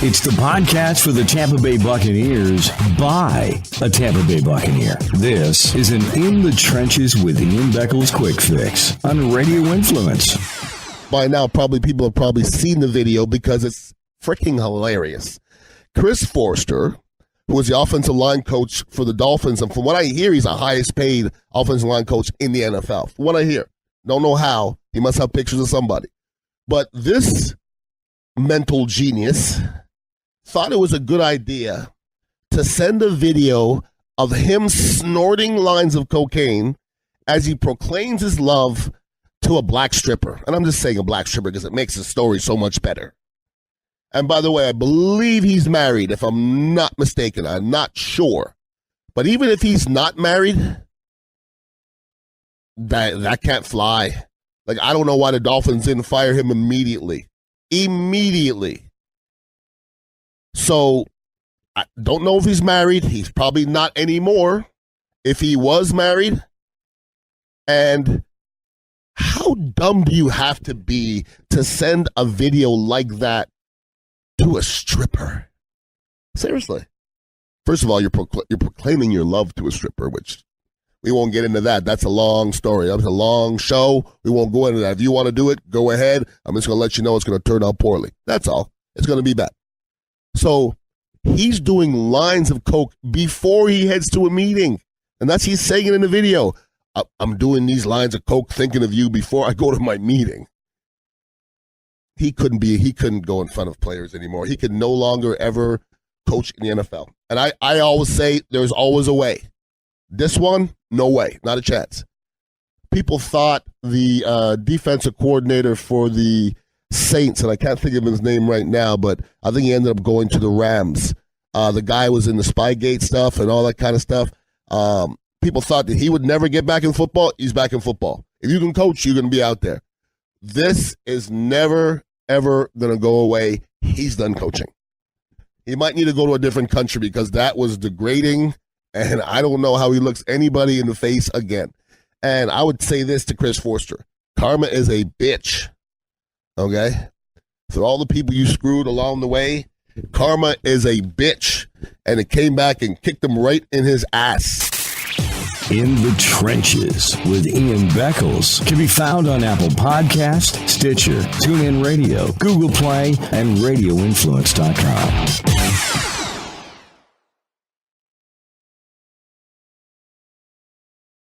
It's the podcast for the Tampa Bay Buccaneers by a Tampa Bay Buccaneer. This is an In the Trenches with Ian Beckles Quick Fix on Radio Influence. By now, people have probably seen the video because it's freaking hilarious. Chris Foerster, who was the offensive line coach for the Dolphins, and from what I hear, he's the highest paid offensive line coach in the NFL. From what I hear. Don't know how. He must have pictures of somebody. But this mental genius thought it was a good idea to send a video of him snorting lines of cocaine as he proclaims his love to a black stripper. And I'm just saying a black stripper because it makes the story so much better. And by the way, I believe he's married, if I'm not mistaken. I'm not sure. But even if he's not married, that can't fly. Like, I don't know why the Dolphins didn't fire him immediately. So, I don't know if he's married. He's probably not anymore. If he was married. And how dumb do you have to be to send a video like that to a stripper? Seriously. First of all, you're proclaiming your love to a stripper, which we won't get into that. That's a long story. That's a long show. We won't go into that. If you want to do it, go ahead. I'm just going to let you know it's going to turn out poorly. That's all. It's going to be bad. So he's doing lines of coke before he heads to a meeting. And that's he's saying it in the video. I'm doing these lines of coke thinking of you before I go to my meeting. He couldn't go in front of players anymore. He could no longer ever coach in the NFL. And I always say there's always a way. This one, no way, not a chance. People thought the defensive coordinator for the Saints, and I can't think of his name right now, but I think he ended up going to the Rams. The guy was in the Spygate stuff and all that kind of stuff. People thought that he would never get back in football. He's back in football. If you can coach, you're going to be out there. This is never, ever going to go away. He's done coaching. He might need to go to a different country because that was degrading, and I don't know how he looks anybody in the face again. And I would say this to Chris Foerster. Karma is a bitch. Okay? For all the people you screwed along the way, karma is a bitch. And it came back and kicked him right in his ass. In the Trenches with Ian Beckles can be found on Apple Podcast, Stitcher, TuneIn Radio, Google Play, and RadioInfluence.com.